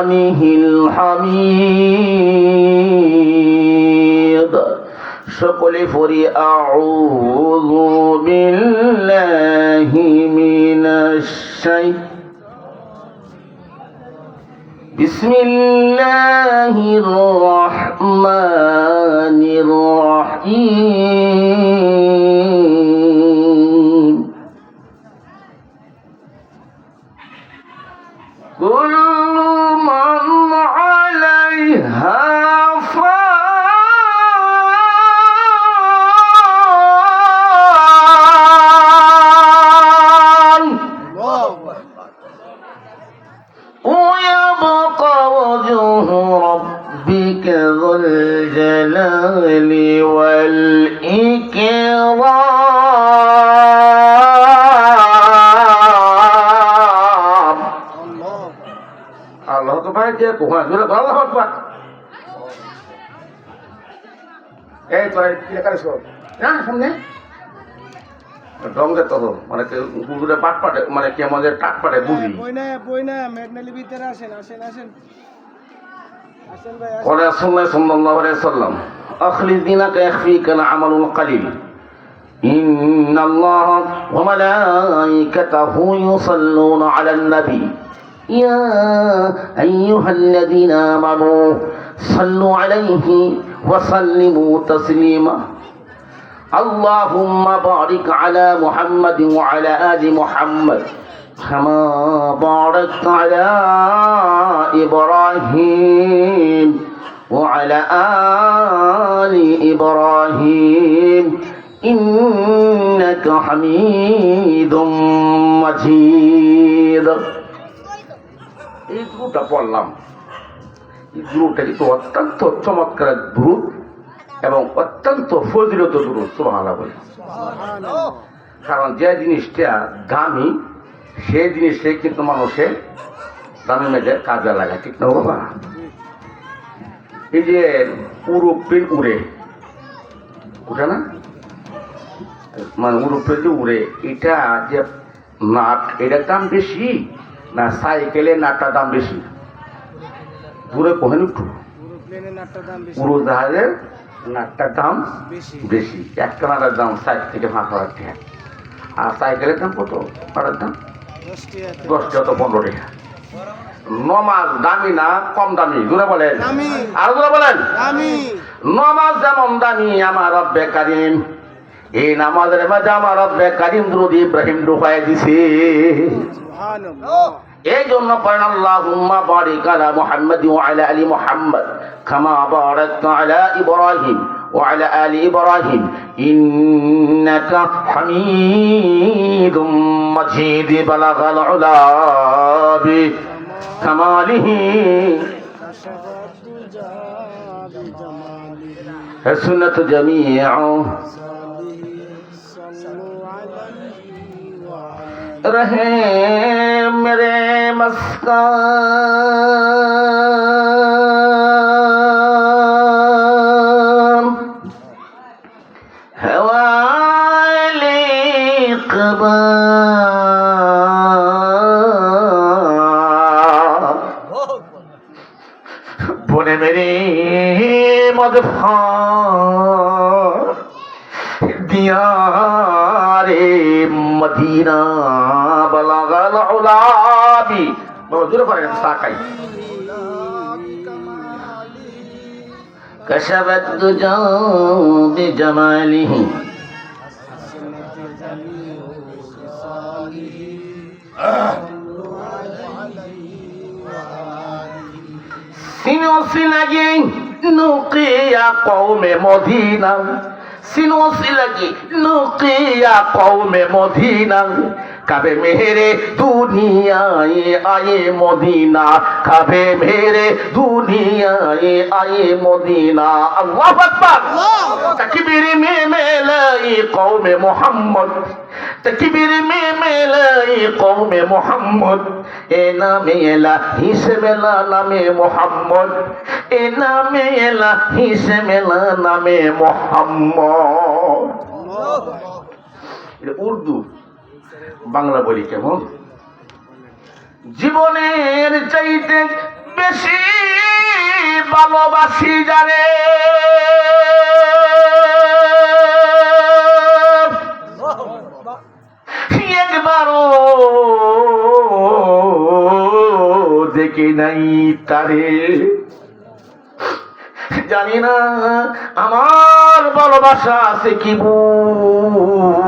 সুলতানিহিল হামিদ। সকলে পড়ি আউযু বিল্লাহি মিনাশ বিসমিল্লাহির রহমানির রহিম। কুল্লু মান আলাইহা ফান ويبقى وجه ربك ذو الجلال والإكرام। الله أكبر يا كوهان الله أكبر এই তো এলাকার সব না সামনে রঙে তো মানে পুরো পাট পাটে মানে কি আমাদের টাক পাটে বুঝি বই না মেডনালি ভিতরে আসেন আসেন আসেন আসেন ভাই قال رسول الله صلى الله عليه وسلم أخلص دينك يكفيك العمل القليل إن الله وملائكته يصلون على النبي يا أيها الذين آمنوا صلوا عليه وسلموا تسليما اللهم بارك على محمد وعلى آل محمد كما باركت على إبراهيم وعلى آل إبراهيم إنك حميد مجيد। এই দুটা পড়লাম, এই দুটা কিন্তু অত্যন্ত চমৎকার দুরূদ এবং অত্যন্ত ফজিলত দুরূদ। সুবহানাল্লাহ বলে, কারণ যে জিনিসটা দামি সেই জিনিসটাই কিন্তু মানুষে দামি মেজে কাজে লাগায়, ঠিক না বাবা? এই যে উড়োপ্লেন উড়ে না মানে উড়োপ্লেন যে উড়ে, এটা যে নাট এটার দাম বেশি না সাইকেলের নাটটার দাম বেশি? দূরে কোহেন একটু উড়োজাহাজের নাটটার দাম বেশি। একটা নাটার দাম 60 থেকে 5,000 টাকা, আর সাইকেলের দাম কত? নাটার দাম 10 টাকা 15 টাকা। নমাজ দামি না কম দামি? জোরে বলেন, আর জোরে বলেন। নমাজ যেমন দামি আমার রব্বে কারিম, এই নামাজের মাঝে আমার রব্বে কারিম দুরূদ ইব্রাহিম ঢুকাই দিছে। এই জন্য পড়েন আল্লাহুম্মা বারিক আলা মুহাম্মাদ ওয়া আলা আলি মুহাম্মাদ কামা বারাকতা আলা ইব্রাহিম ওয়া আলা আলি ইব্রাহিম ইন্নাকা হামিদুম মাজিদ। বালাগাল উলা বি কামালিহি হাসনাত জামিউ रहे मेरे मस्कान हवाले क़बा बोले मेरे मदफा दियारे मदीना बलगल उलाबी। जोर করে সাকাই কশবত দুজা বিজমালিহি সিনো সিলাগে নুকিয়া কওমে মদিনা, সিনো সিলাগে নুকিয়া কওমে মদিনা कबे मेरे दुनियाए आए मदीना, कबे मेरे दुनियाए आए मदीना। अल्लाह अकबर। तकबीर में मिलाई कौमे मोहम्मद, तकबीर में मिलाई कौमे मोहम्मद। ए नामे इलाही से मिला नामे मोहम्मद, ए नामे इलाही से मिला नामे मोहम्मद। उर्दू বাংলা বলি কেমন? জীবনের চাইতে বেশি ভালোবাসি জানে একবারও দেখে নাই তারে জানি না আমার ভালোবাসা আছে কি ভুল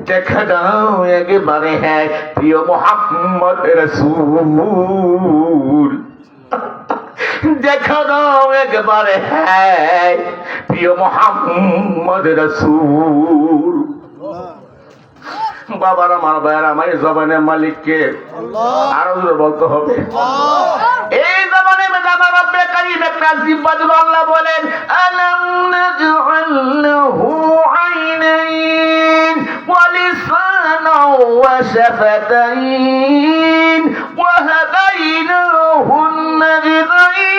দেখা দাও একেবারে হ্যাঁ প্রিয় মুহাম্মদ রাসূল দেখা দাও একেবারে হ্যাঁ প্রিয় মুহাম্মদ রাসূল বাবার আমার ভাইয়ের আমার জবানের মালিককে আরো জোরে বলতে হবে এই জবানে আমার রব্বে কারীম একটা জিহ্বা দিল আল্লাহ বলেন আলাম নাজআল লাহু আইনাইন ওয়া লিসানান ওয়া শাফাতাইন ওয়া হাদাইনাহু নাজদাইন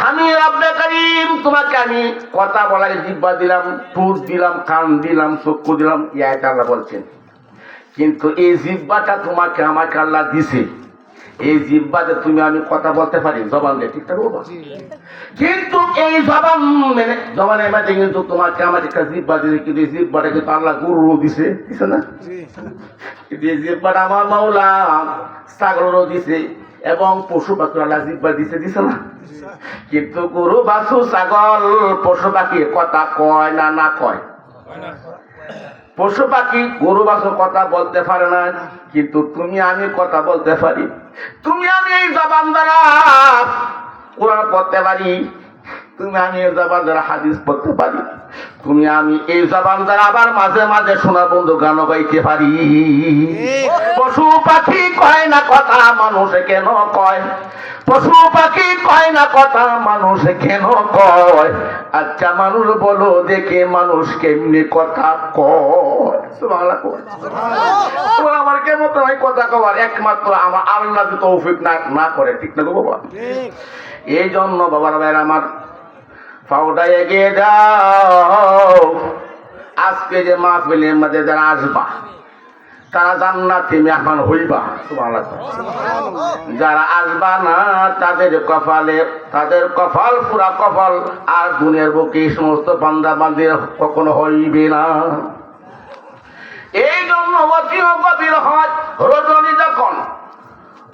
আমি রব্বে কারীম তোমাকে আমি কথা বলার জিহ্বা দিলাম টুট দিলাম কান দিলাম চক্ষু দিলাম এটা আল্লাহ বলছেন কিন্তু এই জিহ্বাটা তোমাকে আমাকে আল্লাহ দিছে এই জিহ্বাতে তুমি আমি কথা বলতে পারি জবান দিয়ে ঠিকঠাক বলবো কিন্তু এই জবানের মধ্যে কিন্তু তোমাকে আমাকে একটা জিহ্বা দিছে কিন্তু এই জিহ্বাটা কিন্তু আল্লাহ গরু দিছে দিছে না কিন্তু এই জিহ্বাটা আমার মাওলা ছাগলও দিছে এবং পশু পাখি আল্লাহ জিহ্বা দিছে দিছে না কিন্তু গরু বাছু ছাগল পশু পাখি কথা কয় না না কয় পশু পাখি গরু বাছুর কথা বলতে পারে না কিন্তু তুমি আমি কথা বলতে পারি তুমি আমি এই জবান দ্বারা কোরআন পড়তে পারি তুমি আমি এই জবান দ্বারা হাদিস পড়তে পারি তুমি আমি এই জবান দ্বারা আবার মাঝে মাঝে শোনা বন্ধু গান গাইতে পারি পশু পাখি কয় না কথা মানুষ কেন কয় পশু পাখি কয় না কথা মানুষ কেন কয় আচ্ছা মানুষ বলো দেখে মানুষ কেমনি কথা কয় আমার কেমন তোমায় কথা কওয়ার একমাত্র আমার আল্লাহ তৌফিক না করে ঠিক না গো বাবা এই জন্য বাবার ভাইয়ের আমার পাউডা এগিয়ে যাও আজকে যে মাহফিলের মধ্যে যারা আসবা তারা জান্নাতি মেহমান হইবা সুবহানাল্লাহ যারা আসবা না তাদের কপাল পুরা কপাল আর দুনিয়ার বুকে সমস্ত বান্দা বান্দির কখনো হইবে না এই জন্য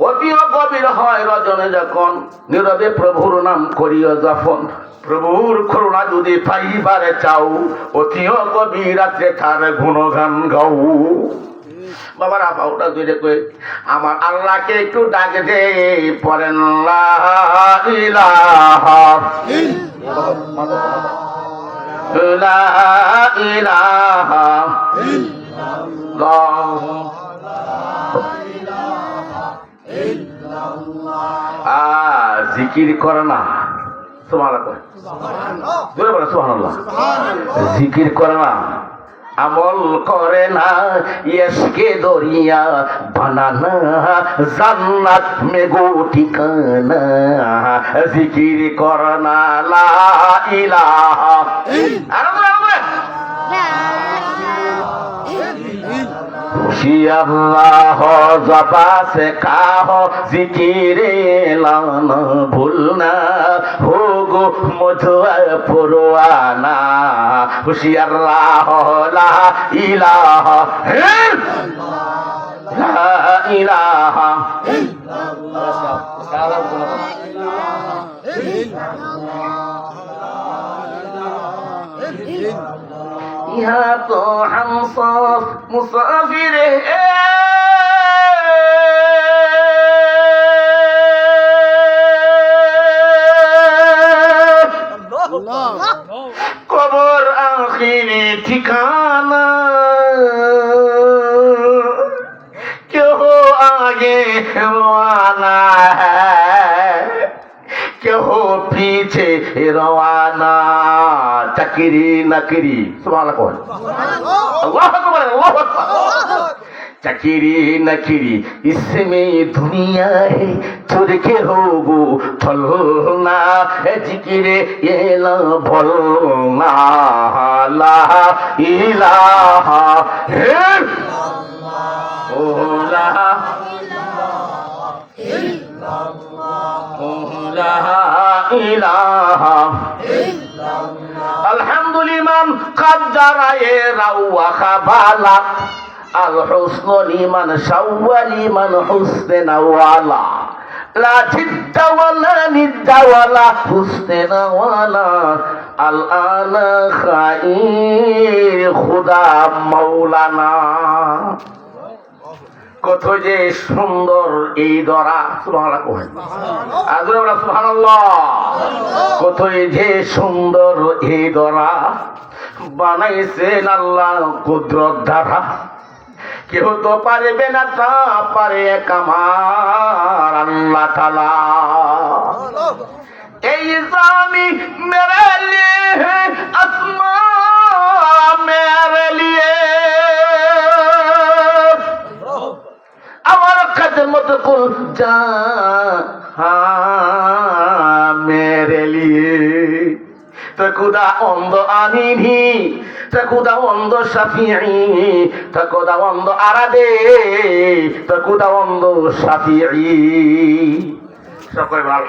অতি গভীর হয় রজনী যখন নীরবে প্রভুর নাম করিও যখন প্রভুর করুণা যদি পাইবারে চাও অতি গভীর রাত্রে তার গুণগান গাও বাবার আপাউটা দুইটা কই আমার আল্লাহকে একটু ডাকে দে পড়েন লা ইলাহা লা ইলাহা ইল্লাল্লাহ জিকির করে না সুবহানাল্লাহ জিকির করে না আমল করে না ইশকে দরিয়া বানানা জান্নাত মে গো ঠিকানা জিকির করে না লা ইলাহা अल्लाह ज़बा से कहो जिक्र लाना भूलना हो गो मुझे पुरवाना होशियार ला इलाहा ला इलाहा यहाँ तो हम सब मुसाफिर हैं कब्र आखिरी ठिकाना क्यों आगे रवाना है क्यों पीछे रवाना चक्री नकरी सुभान अल्लाह चक्री नकरी इसमें दुनिया है छोड़ के होगो फलना जिक्रे ये ना भलना লা ইলাহা ইল্লাল্লাহ লা ইলাহা আলহামদুলিল্লাহ কাদ্দারা ওয়া খাবালা আল হুসনু লিমান শাওয়া লিমান হুসনা ওয়ালা লা জিদ্দা ওয়ালা নিদ্দা ওয়ালা হুসনা ওয়ালা আল আনা খাইর খুদা মাওলানা। কত যে সুন্দর এই দরা, সুবহানাল্লাহ কহেন আজরে বলা সুবহানাল্লাহ। কতই যে সুন্দর এই দরা বানাইছেন আল্লাহ কুদরত দ্বারা, কেউ তো পারবে না, তা পারে কামার আল্লাহ তাআলা। এই জামি মেরে লিয়ে আসমান মেরে লিয়ে আমার खदमत कुल जा मेरे लिए तो खुदा अंदो आनीनी तो खुदा अंदो शफीई तो खुदा अंदो आरादे तो खुदा अंदो शफीई।